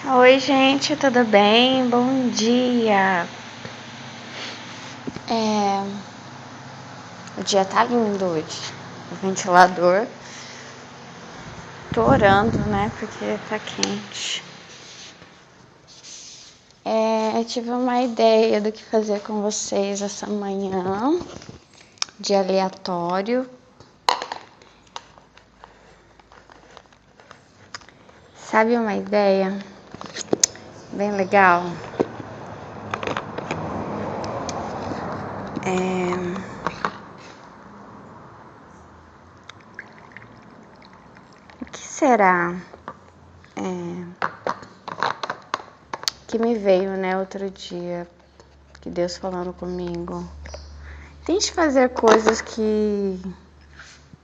Oi, gente, tudo bem? Bom dia! O dia tá lindo hoje. O ventilador. Tô orando, né? Porque tá quente. Eu tive uma ideia do que fazer com vocês essa manhã de aleatório. Sabe uma ideia bem legal? O que será que me veio, né, outro dia, que Deus falando comigo? Tente fazer coisas que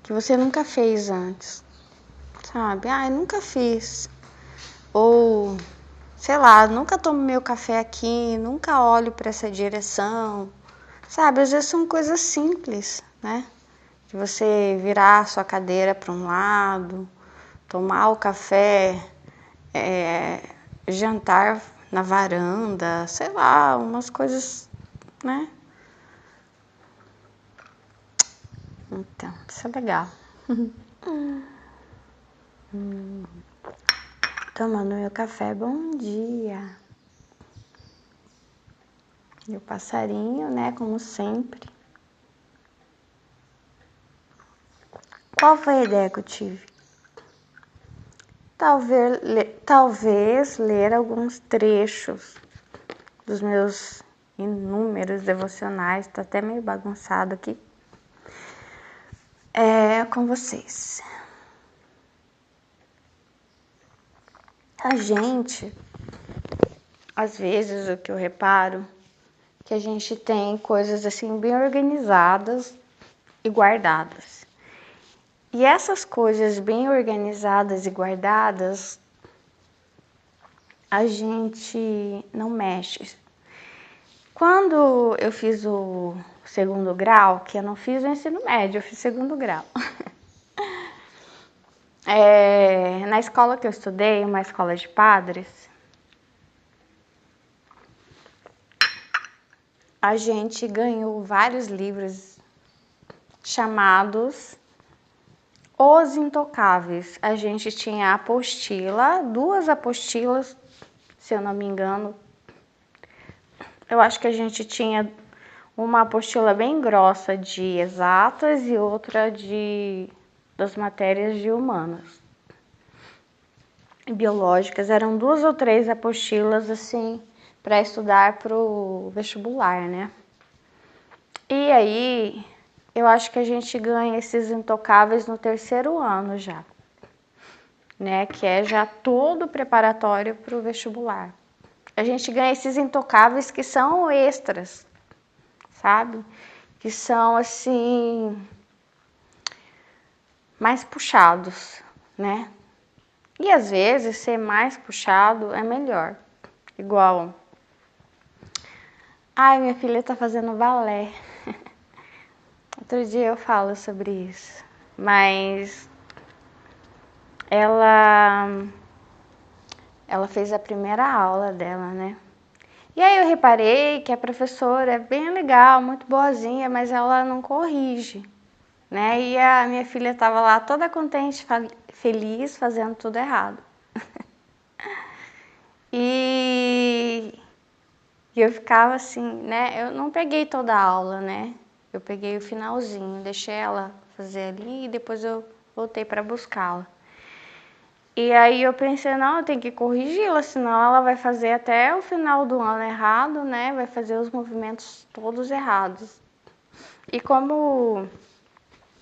você nunca fez antes, sabe? Eu nunca fiz. Ou, sei lá, nunca tomo meu café aqui, nunca olho para essa direção. Sabe, às vezes são coisas simples, né? De você virar a sua cadeira para um lado, tomar o café, jantar na varanda, sei lá, umas coisas, né? Então, isso é legal. Tomando meu café, bom dia. E o passarinho, né, como sempre. Qual foi a ideia que eu tive? Talvez ler alguns trechos dos meus inúmeros devocionais, tá até meio bagunçado aqui, com vocês. A gente, às vezes, o que eu reparo, que a gente tem coisas assim bem organizadas e guardadas. E essas coisas bem organizadas e guardadas, a gente não mexe. Quando eu fiz o segundo grau, que eu não fiz o ensino médio, eu fiz segundo grau. Na escola que eu estudei, uma escola de padres, a gente ganhou vários livros chamados Os Intocáveis. A gente tinha a apostila, 2 apostilas, se eu não me engano. Eu acho que a gente tinha uma apostila bem grossa de exatas e outra das matérias de humanas. Biológicas, eram 2 ou 3 apostilas assim para estudar para o vestibular, né? E aí, eu acho que a gente ganha esses intocáveis no 3º ano já, né? Que é já todo preparatório para o vestibular. A gente ganha esses intocáveis que são extras, sabe? Que são assim mais puxados, né? E às vezes ser mais puxado é melhor. Igual, minha filha tá fazendo balé. Outro dia eu falo sobre isso. Mas ela fez a primeira aula dela, né? E aí eu reparei que a professora é bem legal, muito boazinha, mas ela não corrige, né? E a minha filha tava lá toda contente, feliz, fazendo tudo errado. E eu ficava assim, né? Eu não peguei toda a aula, né? Eu peguei o finalzinho, deixei ela fazer ali e depois eu voltei para buscá-la. E aí eu pensei, não, eu tenho que corrigi-la, senão ela vai fazer até o final do ano errado, né? Vai fazer os movimentos todos errados. E como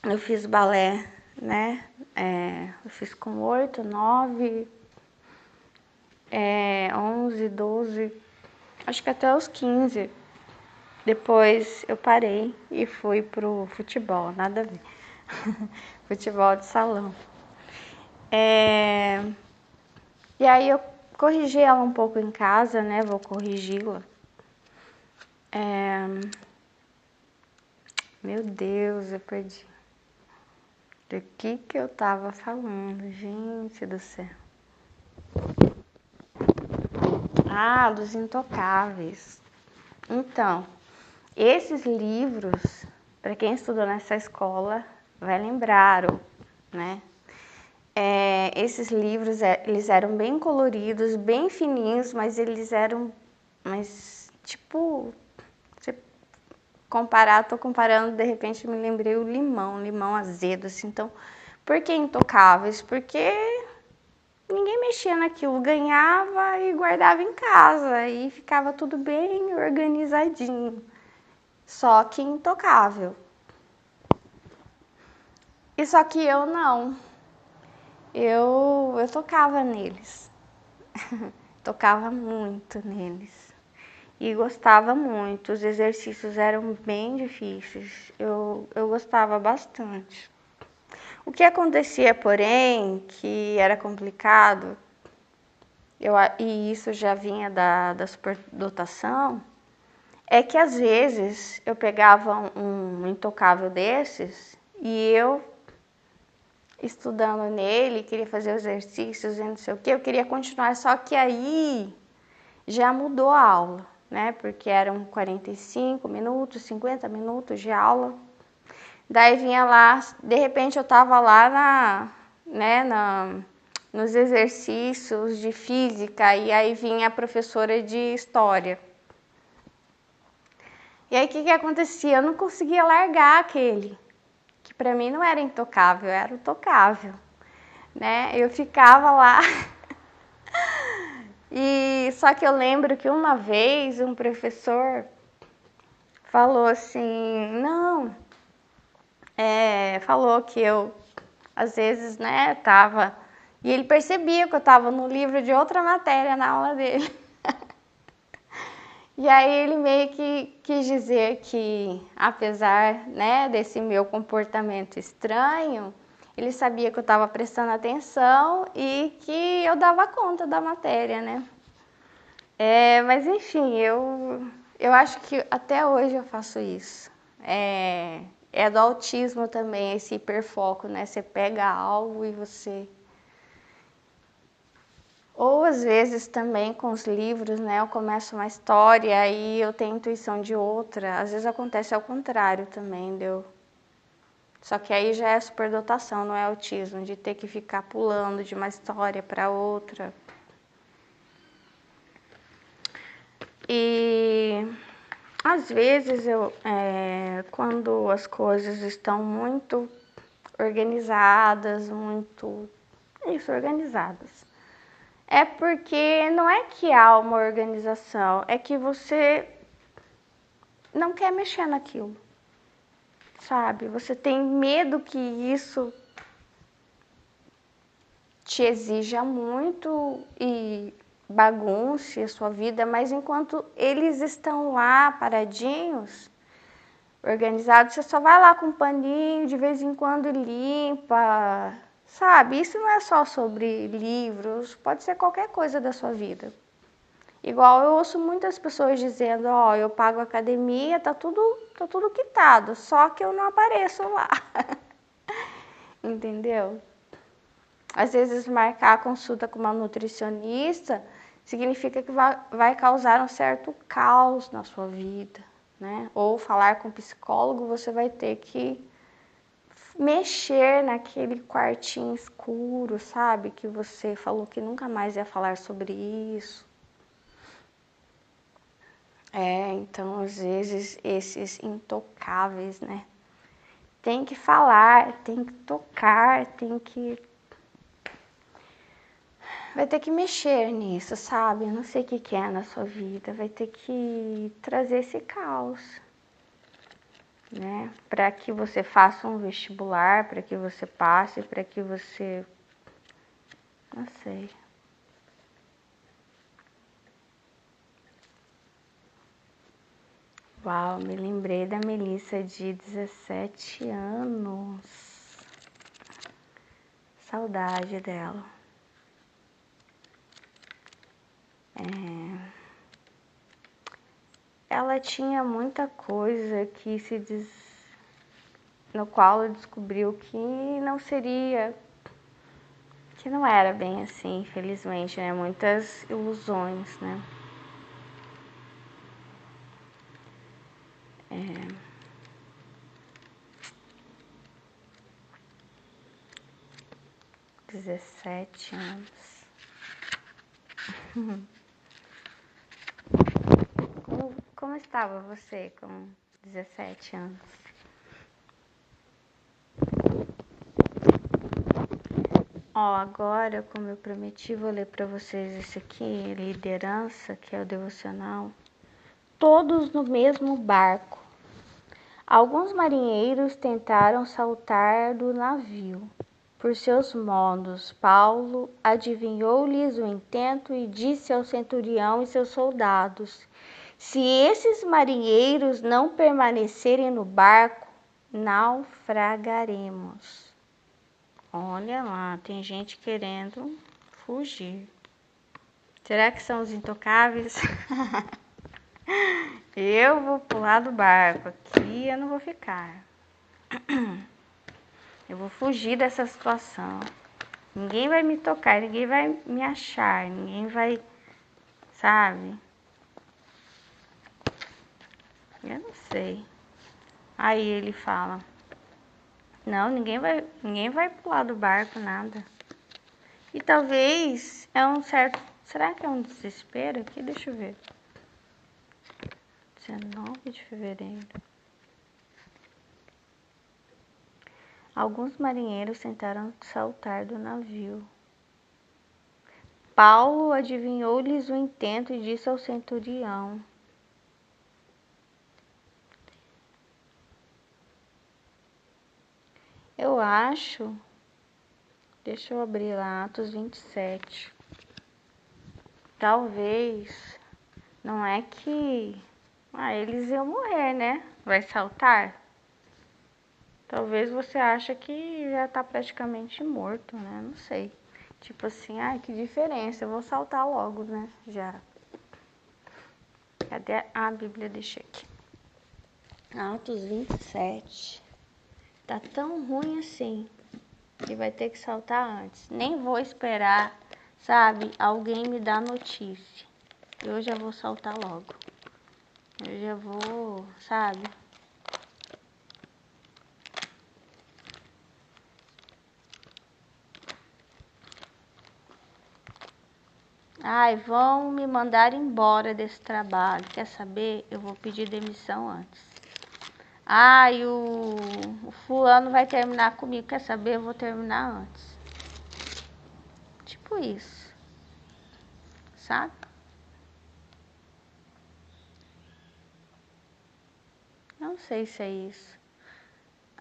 eu fiz balé, né? Eu fiz com 8, 9, 11, 12, acho que até os 15. Depois eu parei e fui pro futebol, nada a ver. Futebol de salão. E aí eu corrigi ela um pouco em casa, né? Vou corrigi-la. Meu Deus, eu perdi. Do que eu tava falando, gente do céu. chamados Intocáveis. Então, esses livros, para quem estudou nessa escola, vai lembrar, né? Esses livros, eles eram bem coloridos, bem fininhos, mas eles eram, tipo, se comparar, tô comparando, de repente me lembrei o limão azedo, assim. Então, por que Intocáveis? Porque ninguém mexia naquilo, ganhava e guardava em casa e ficava tudo bem organizadinho. Só que intocável. E só que eu não. Eu tocava neles. Tocava muito neles. E gostava muito. Os exercícios eram bem difíceis. Eu gostava bastante. O que acontecia, porém, que era complicado, e isso já vinha da superdotação, é que às vezes eu pegava um intocável desses e eu, estudando nele, queria fazer exercícios e não sei o que, eu queria continuar, só que aí já mudou a aula, né? Porque eram 45 minutos, 50 minutos de aula. Daí vinha lá, de repente eu tava lá nos exercícios de física e aí vinha a professora de história. E aí o que acontecia? Eu não conseguia largar aquele, que para mim não era intocável, era o tocável, né? Eu ficava lá. E só que eu lembro que uma vez um professor falou assim, falou que eu às vezes, né, tava, e ele percebia que eu tava no livro de outra matéria na aula dele. E aí ele meio que quis dizer que, apesar, né, desse meu comportamento estranho, ele sabia que eu estava prestando atenção e que eu dava conta da matéria, né? Mas enfim, eu acho que até hoje eu faço isso. É do autismo também, esse hiperfoco, né? Você pega algo e você... Ou às vezes também com os livros, né? Eu começo uma história e eu tenho intuição de outra. Às vezes acontece ao contrário também, deu. Só que aí já é superdotação, não é autismo, de ter que ficar pulando de uma história para outra. E às vezes quando as coisas estão muito organizadas, organizadas. É porque não é que há uma organização, é que você não quer mexer naquilo, sabe? Você tem medo que isso te exija muito e bagunce a sua vida, mas enquanto eles estão lá paradinhos, organizados, você só vai lá com um paninho, de vez em quando limpa, sabe? Isso não é só sobre livros, pode ser qualquer coisa da sua vida. Igual eu ouço muitas pessoas dizendo, eu pago academia, tá tudo quitado, só que eu não apareço lá. Entendeu? Às vezes marcar a consulta com uma nutricionista significa que vai causar um certo caos na sua vida, né? Ou falar com um psicólogo, você vai ter que mexer naquele quartinho escuro, sabe? Que você falou que nunca mais ia falar sobre isso. Então às vezes esses intocáveis, né? Tem que falar, tem que tocar, vai ter que mexer nisso, sabe? Eu não sei o que é na sua vida, vai ter que trazer esse caos, né? Para que você faça um vestibular, para que você passe, para que você... Não sei. Uau, me lembrei da Melissa de 17 anos. Saudade dela. Ela tinha muita coisa no qual ela descobriu que não era bem assim, infelizmente, né? Muitas ilusões, né? 17 anos. Como estava você com 17 anos? Ó, agora, como eu prometi, vou ler para vocês esse aqui, liderança, que é o devocional. Todos no mesmo barco. Alguns marinheiros tentaram saltar do navio. Por seus modos, Paulo adivinhou-lhes o intento e disse ao centurião e seus soldados: se esses marinheiros não permanecerem no barco, naufragaremos. Olha lá, tem gente querendo fugir. Será que são os intocáveis? Eu vou pular do barco, aqui eu não vou ficar. Eu vou fugir dessa situação. Ninguém vai me tocar, ninguém vai me achar, ninguém vai, sabe? Eu não sei. Aí ele fala: não, ninguém vai pular do barco, nada. E talvez é um certo. Será que é um desespero aqui? Deixa eu ver. 19 de fevereiro. Alguns marinheiros tentaram saltar do navio. Paulo adivinhou-lhes o intento e disse ao centurião: eu acho. Deixa eu abrir lá, Atos 27. Talvez. Não é que. Eles iam morrer, né? Vai saltar? Talvez você ache que já tá praticamente morto, né? Não sei. Tipo assim, que diferença, eu vou saltar logo, né? Já. Cadê a Bíblia? Deixa aqui. Atos 27. Tá tão ruim assim que vai ter que saltar antes. Nem vou esperar, sabe, alguém me dar notícia. Eu já vou saltar logo. Eu já vou, sabe? Vão me mandar embora desse trabalho. Quer saber? Eu vou pedir demissão antes. O fulano vai terminar comigo. Quer saber? Eu vou terminar antes. Tipo isso. Sabe? Não sei se é isso.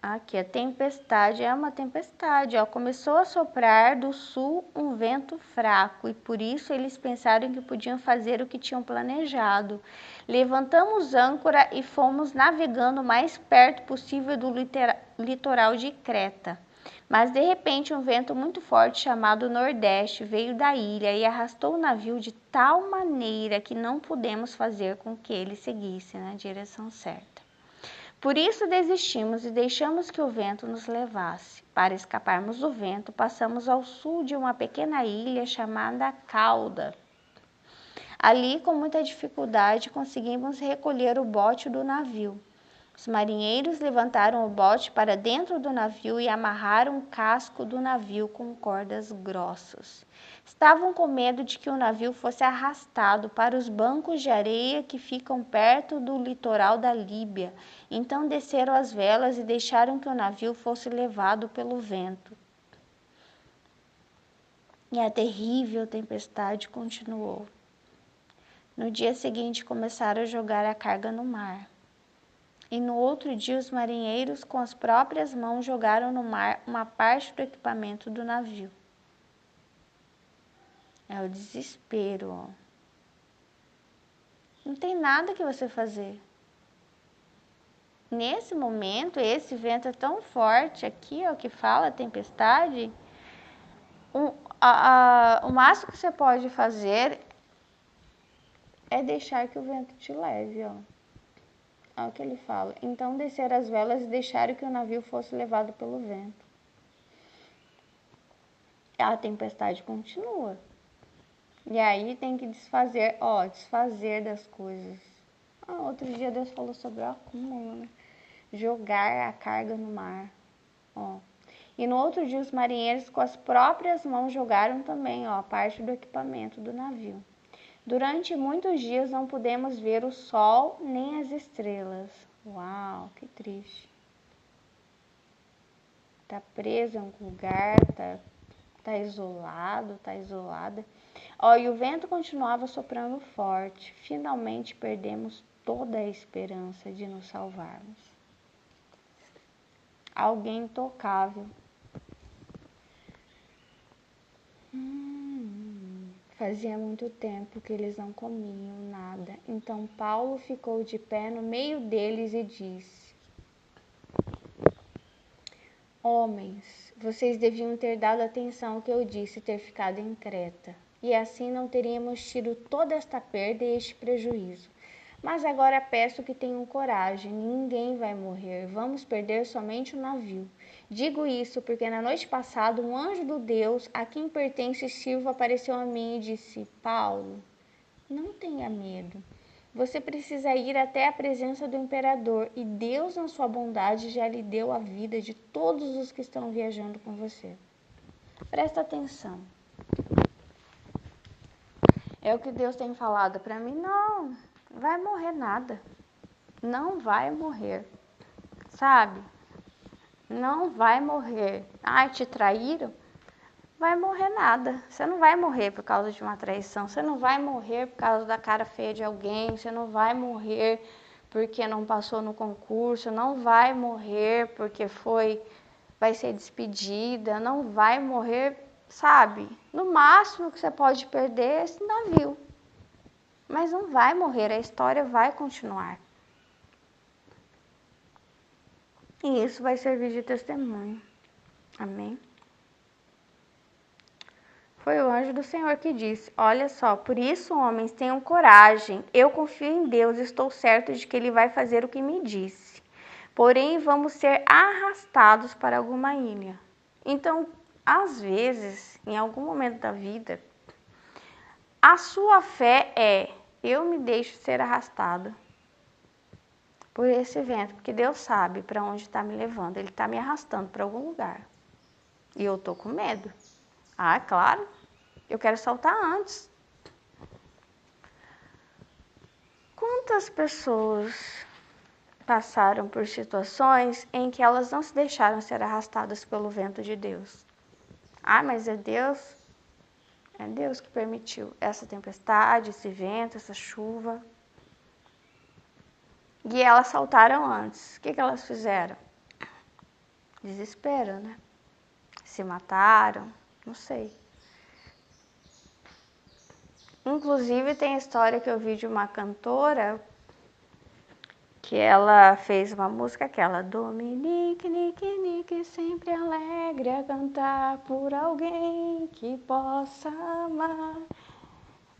Aqui, a tempestade é uma tempestade. Começou a soprar do sul um vento fraco e por isso eles pensaram que podiam fazer o que tinham planejado. Levantamos âncora e fomos navegando o mais perto possível do litoral de Creta. Mas de repente um vento muito forte chamado Nordeste veio da ilha e arrastou o navio de tal maneira que não pudemos fazer com que ele seguisse na direção certa. Por isso desistimos e deixamos que o vento nos levasse. Para escaparmos do vento, passamos ao sul de uma pequena ilha chamada Cauda. Ali, com muita dificuldade, conseguimos recolher o bote do navio. Os marinheiros levantaram o bote para dentro do navio e amarraram o casco do navio com cordas grossas. Estavam com medo de que o navio fosse arrastado para os bancos de areia que ficam perto do litoral da Líbia. Então desceram as velas e deixaram que o navio fosse levado pelo vento. E a terrível tempestade continuou. No dia seguinte começaram a jogar a carga no mar. E no outro dia os marinheiros com as próprias mãos jogaram no mar uma parte do equipamento do navio. É o desespero. Não tem nada que você fazer. Nesse momento, esse vento é tão forte aqui, que fala a tempestade. O máximo que você pode fazer é deixar que o vento te leve, Olha o que ele fala. Então desceram as velas e deixaram que o navio fosse levado pelo vento. A tempestade continua. E aí tem que desfazer das coisas. Outro dia Deus falou sobre o acúmulo, né? Jogar a carga no mar. E no outro dia os marinheiros com as próprias mãos jogaram também, parte do equipamento do navio. Durante muitos dias não pudemos ver o sol nem as estrelas. Uau, que triste. Tá preso em algum lugar, tá isolado, tá isolada. E o vento continuava soprando forte. Finalmente perdemos toda a esperança de nos salvarmos. Alguém intocável. Fazia muito tempo que eles não comiam nada. Então Paulo ficou de pé no meio deles e disse: Homens, vocês deviam ter dado atenção ao que eu disse ter ficado em Creta, e assim não teríamos tido toda esta perda e este prejuízo. Mas agora peço que tenham coragem, ninguém vai morrer, vamos perder somente o navio. Digo isso porque na noite passada um anjo do Deus a quem pertence Silvo apareceu a mim e disse: Paulo, não tenha medo. Você precisa ir até a presença do imperador e Deus, na sua bondade, já lhe deu a vida de todos os que estão viajando com você. Presta atenção. É o que Deus tem falado para mim. Não vai morrer nada. Não vai morrer. Sabe? Não vai morrer. Ai, te traíram? Vai morrer nada. Você não vai morrer por causa de uma traição. Você não vai morrer por causa da cara feia de alguém. Você não vai morrer porque não passou no concurso. Não vai morrer porque vai ser despedida. Não vai morrer, sabe? No máximo que você pode perder é esse navio. Mas não vai morrer. A história vai continuar. E isso vai servir de testemunho. Amém? Foi o anjo do Senhor que disse: Olha só, por isso, homens, tenham coragem. Eu confio em Deus, estou certo de que Ele vai fazer o que me disse. Porém, vamos ser arrastados para alguma ilha. Então, às vezes, em algum momento da vida, a sua fé é: eu me deixo ser arrastado por esse vento, porque Deus sabe para onde está me levando. Ele está me arrastando para algum lugar. E eu estou com medo. Claro. Eu quero saltar antes. Quantas pessoas passaram por situações em que elas não se deixaram ser arrastadas pelo vento de Deus? Mas é Deus que permitiu essa tempestade, esse vento, essa chuva. E elas saltaram antes. O que elas fizeram? Desespero, né? Se mataram, não sei. Inclusive tem a história que eu vi de uma cantora que ela fez uma música aquela Dominique, Nique, Nique, sempre alegre a cantar por alguém que possa amar,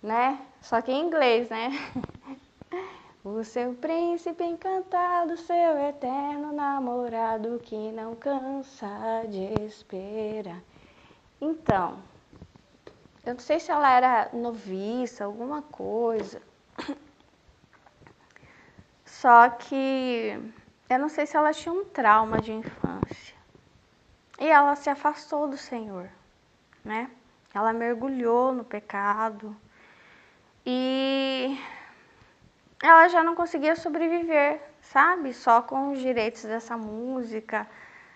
né? Só que em inglês, né? O seu príncipe encantado, seu eterno namorado que não cansa de esperar. Então, eu não sei se ela era noviça, alguma coisa. Só que eu não sei se ela tinha um trauma de infância. E ela se afastou do Senhor, né? Ela mergulhou no pecado. E ela já não conseguia sobreviver, sabe? Só com os direitos dessa música.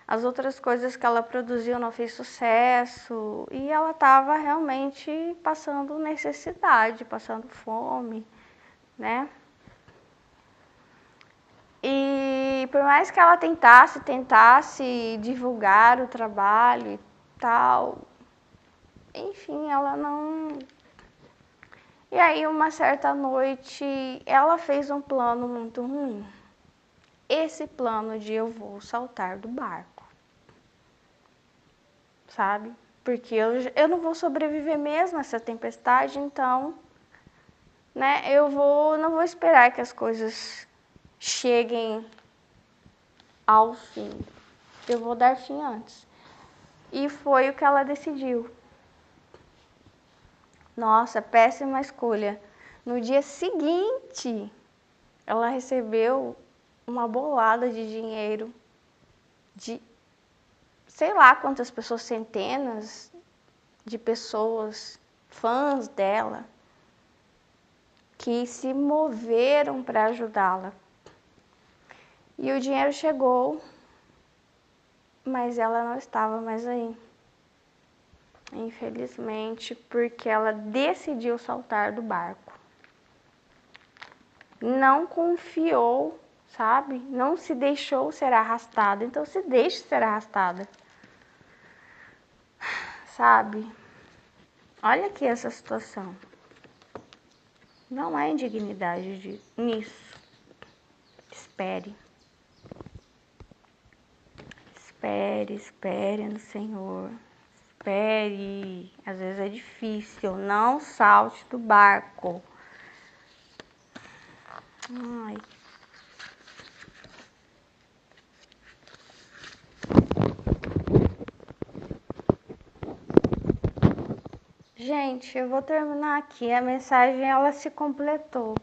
As outras coisas que ela produziu não fez sucesso. E ela estava realmente passando necessidade, passando fome, né? E por mais que ela tentasse divulgar o trabalho e tal, enfim, ela não... E aí, uma certa noite, ela fez um plano muito ruim. Esse plano de eu vou saltar do barco, sabe? Porque eu não vou sobreviver mesmo a essa tempestade, então, né, não vou esperar que as coisas cheguem ao fim. Eu vou dar fim antes. E foi o que ela decidiu. Nossa, péssima escolha. No dia seguinte, ela recebeu uma bolada de dinheiro de sei lá quantas pessoas, centenas de pessoas, fãs dela, que se moveram para ajudá-la. E o dinheiro chegou, mas ela não estava mais aí. Infelizmente, porque ela decidiu saltar do barco. Não confiou, sabe? Não se deixou ser arrastada. Então se deixe ser arrastada. Sabe? Olha aqui essa situação. Não há indignidade nisso. Espere. Espere no Senhor. Espere. Às vezes é difícil. Não salte do barco. Ai. Gente, eu vou terminar aqui. A mensagem, ela se completou,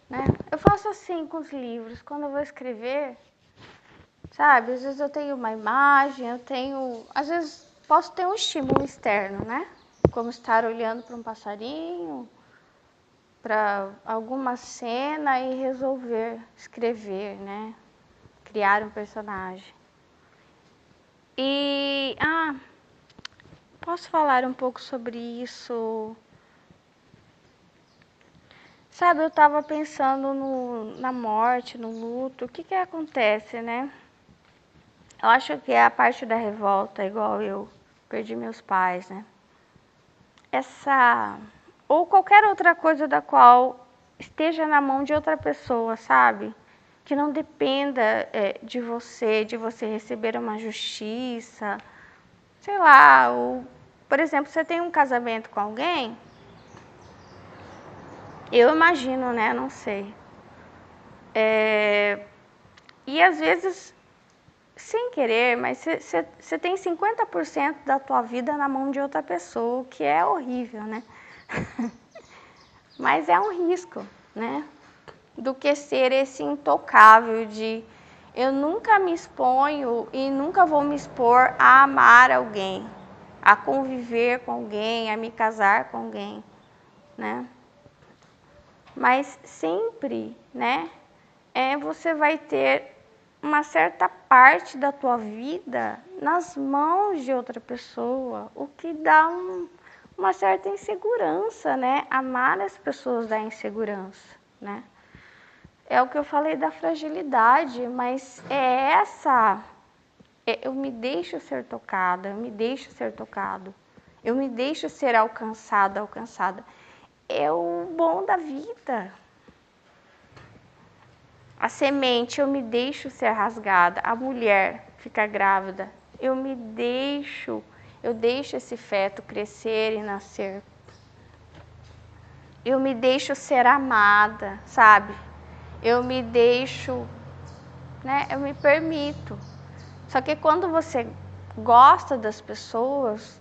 né? Eu faço assim com os livros. Quando eu vou escrever, sabe? Às vezes eu tenho uma imagem, às vezes posso ter um estímulo externo, né? Como estar olhando para um passarinho, para alguma cena e resolver escrever, né? Criar um personagem. E, posso falar um pouco sobre isso? Sabe, eu estava pensando na morte, no luto, o que acontece, né? Eu acho que é a parte da revolta, igual eu perdi meus pais, né? Ou qualquer outra coisa da qual esteja na mão de outra pessoa, sabe? Que não dependa de você receber uma justiça, sei lá, por exemplo, você tem um casamento com alguém, eu imagino, né? Não sei. E às vezes, sem querer, mas você tem 50% da tua vida na mão de outra pessoa, o que é horrível, né? Mas é um risco, né? Do que ser esse intocável de eu nunca me exponho e nunca vou me expor a amar alguém, a conviver com alguém, a me casar com alguém, né? Mas sempre, né? Você vai ter uma certa parte da tua vida nas mãos de outra pessoa, o que dá uma certa insegurança, né? Amar as pessoas dá insegurança, né? É o que eu falei da fragilidade, mas eu me deixo ser tocada, eu me deixo ser tocado, eu me deixo ser alcançada. É o bom da vida. A semente, eu me deixo ser rasgada. A mulher fica grávida, eu deixo esse feto crescer e nascer. Eu me deixo ser amada, sabe? Eu me deixo, né? Eu me permito. Só que quando você gosta das pessoas,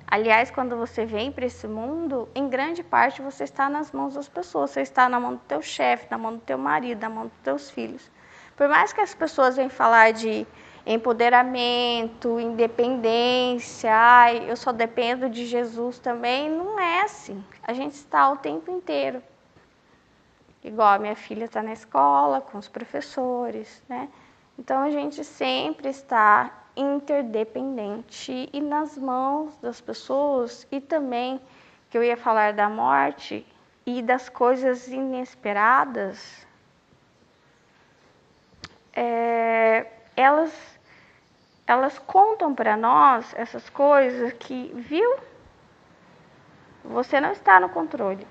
aliás, quando você vem para esse mundo, em grande parte você está nas mãos das pessoas. Você está na mão do teu chefe, na mão do teu marido, na mão dos teus filhos. Por mais que as pessoas venham falar de empoderamento, independência, eu só dependo de Jesus também, não é assim. A gente está o tempo inteiro. Igual a minha filha está na escola, com os professores, né? Então a gente sempre está interdependente e nas mãos das pessoas, e também que eu ia falar da morte e das coisas inesperadas, elas contam para nós essas coisas que, viu? Você não está no controle.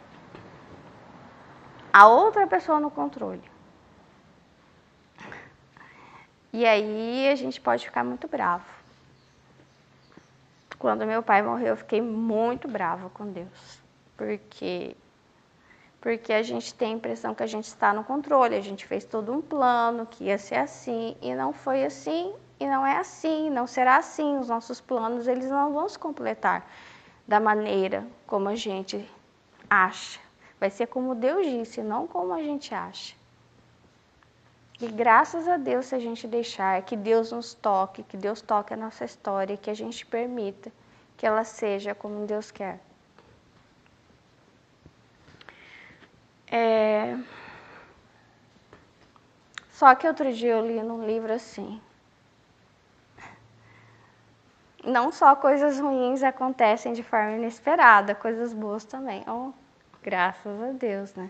A outra pessoa no controle. E aí a gente pode ficar muito bravo. Quando meu pai morreu, eu fiquei muito brava com Deus. Porque a gente tem a impressão que a gente está no controle. A gente fez todo um plano que ia ser assim e não foi assim e não é assim, não será assim. Os nossos planos, eles não vão se completar da maneira como a gente acha. Vai ser como Deus disse, não como a gente acha. E graças a Deus, se a gente deixar que Deus nos toque, que Deus toque a nossa história, que a gente permita que ela seja como Deus quer. Só que outro dia eu li num livro assim, não só coisas ruins acontecem de forma inesperada, coisas boas também. Oh, graças a Deus, né?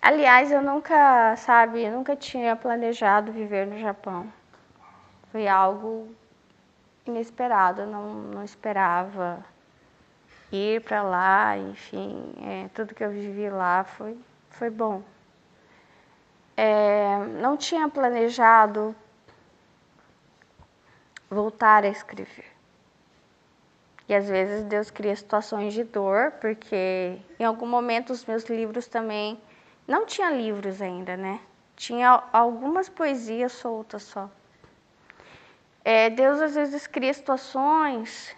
Aliás, eu nunca tinha planejado viver no Japão. Foi algo inesperado, eu não esperava ir para lá, enfim, tudo que eu vivi lá foi bom. Não tinha planejado voltar a escrever. E às vezes Deus cria situações de dor, porque em algum momento os meus livros também... Não tinha livros ainda, né? Tinha algumas poesias soltas só. Deus às vezes cria situações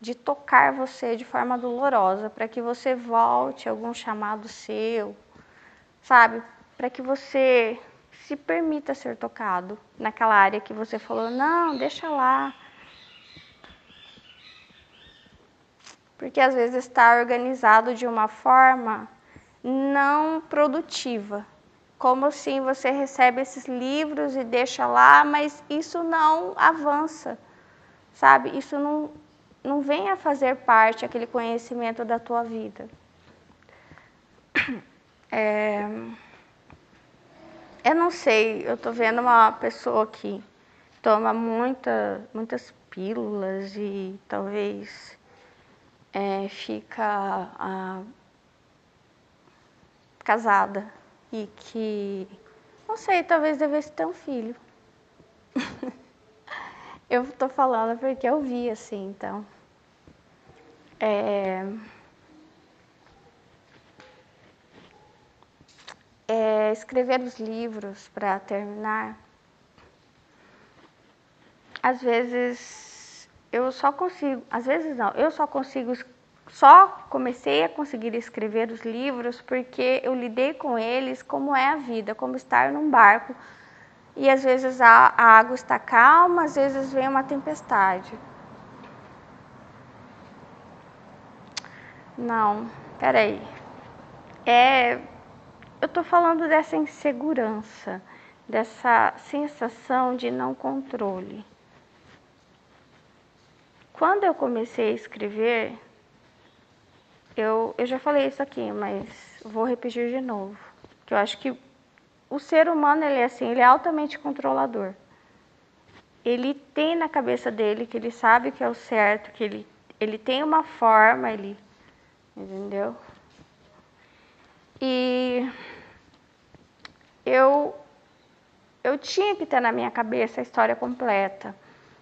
de tocar você de forma dolorosa, para que você volte a algum chamado seu, sabe? Para que você se permita ser tocado naquela área que você falou, não, deixa lá. Porque às vezes está organizado de uma forma não produtiva. Como assim você recebe esses livros e deixa lá, mas isso não avança, sabe? Isso não vem a fazer parte, aquele conhecimento da tua vida. Eu não sei, eu tô vendo uma pessoa que toma muitas pílulas e talvez fica casada e que, não sei, talvez devesse ter um filho. Eu tô falando porque eu vi assim, então. Escrever os livros para terminar, às vezes eu só consigo, às vezes não, eu só comecei a conseguir escrever os livros porque eu lidei com eles como é a vida, como estar num barco e às vezes a água está calma, às vezes vem uma tempestade. Não, peraí. Eu tô falando dessa insegurança, dessa sensação de não controle. Quando eu comecei a escrever, eu já falei isso aqui, mas vou repetir de novo. Que eu acho que o ser humano, ele é assim, ele é altamente controlador. Ele tem na cabeça dele que ele sabe que é o certo, que ele tem uma forma, entendeu? E eu tinha que ter na minha cabeça a história completa.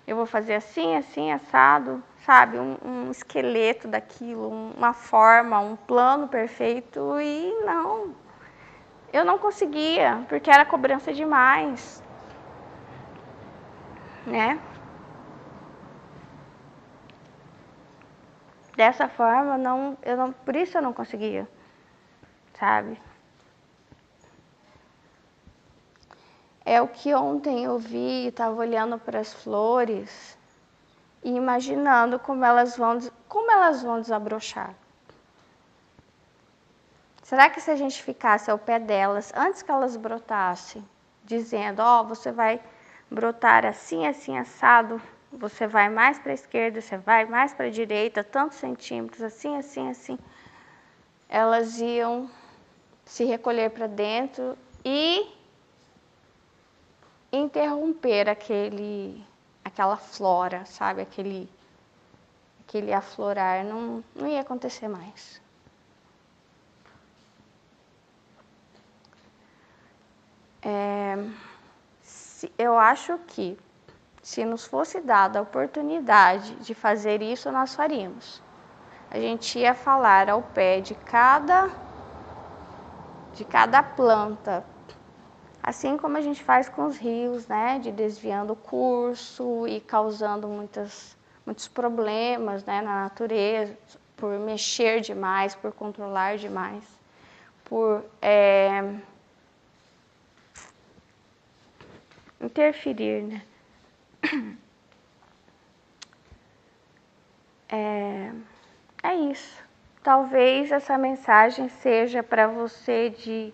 Eu vou fazer assim, assim, assado, sabe? Um esqueleto daquilo, uma forma, um plano perfeito. E não, eu não conseguia, porque era cobrança demais, né? Dessa forma, por isso eu não conseguia, sabe? É o que ontem eu vi, estava olhando para as flores e imaginando como elas vão desabrochar. Será que se a gente ficasse ao pé delas, antes que elas brotassem, dizendo, você vai brotar assim, assim, assado, você vai mais para a esquerda, você vai mais para a direita, tantos centímetros, assim, assim, assim, elas iam se recolher para dentro e interromper aquela flora, sabe? Aquele aflorar, não ia acontecer mais. Eu acho que se nos fosse dada a oportunidade de fazer isso, nós faríamos. A gente ia falar ao pé de cada planta, assim como a gente faz com os rios, né? De desviando o curso e causando muitos problemas, né, na natureza. por mexer demais, por controlar demais, por interferir, né? É isso. Talvez essa mensagem seja para você de...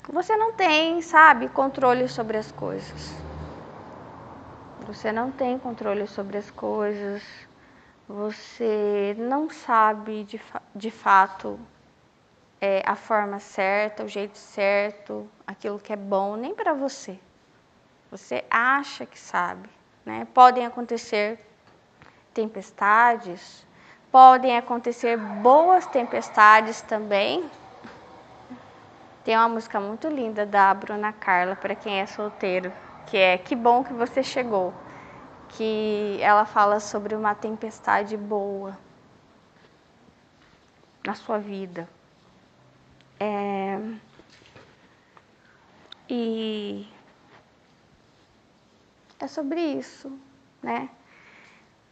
Você não tem, sabe, controle sobre as coisas. Você não tem controle sobre as coisas. Você não sabe de fato a forma certa, o jeito certo, aquilo que é bom, nem para você. Você acha que sabe, né? Podem acontecer tempestades, podem acontecer boas tempestades também. Tem uma música muito linda da Bruna Carla, para quem é solteiro, que é Que Bom Que Você Chegou, que ela fala sobre uma tempestade boa na sua vida. E é sobre isso, né?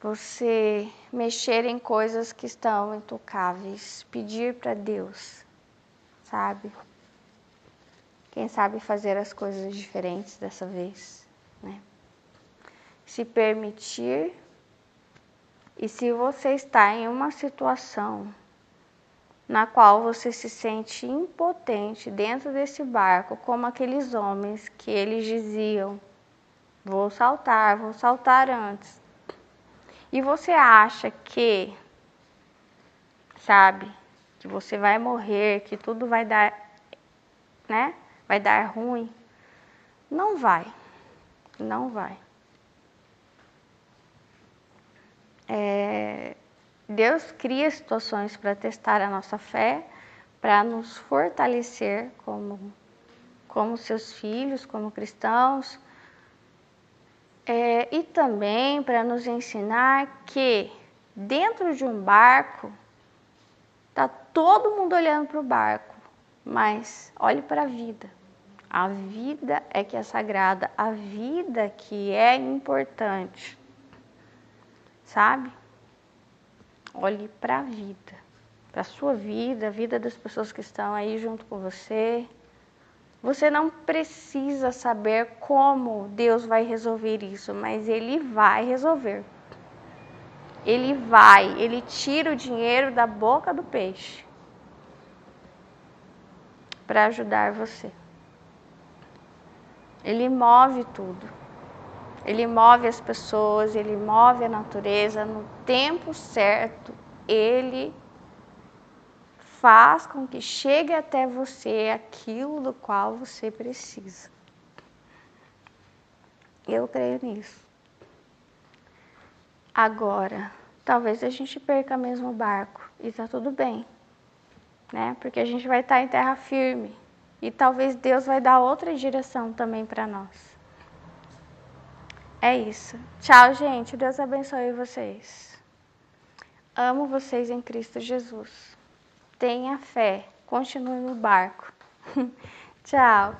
Você mexer em coisas que estão intocáveis, pedir para Deus, sabe? Quem sabe fazer as coisas diferentes dessa vez, né? Se permitir. E se você está em uma situação na qual você se sente impotente dentro desse barco, como aqueles homens que eles diziam, vou saltar antes. E você acha que, sabe, que você vai morrer, que tudo vai dar, né? Vai dar ruim. Não vai. Não vai. Deus cria situações para testar a nossa fé, para nos fortalecer como seus filhos, como cristãos, e também para nos ensinar que dentro de um barco está todo mundo olhando para o barco, mas olhe para a vida. A vida é que é sagrada, a vida que é importante, sabe? Olhe para a vida, para a sua vida, a vida das pessoas que estão aí junto com você. Você não precisa saber como Deus vai resolver isso, mas Ele vai resolver. Ele tira o dinheiro da boca do peixe para ajudar você. Ele move tudo. Ele move as pessoas, Ele move a natureza no tempo certo. Ele faz com que chegue até você aquilo do qual você precisa. Eu creio nisso. Agora, talvez a gente perca mesmo o barco e tá tudo bem, né? Porque a gente vai estar em terra firme e talvez Deus vai dar outra direção também para nós. É isso. Tchau, gente. Deus abençoe vocês. Amo vocês em Cristo Jesus. Tenha fé. Continue no barco. Tchau.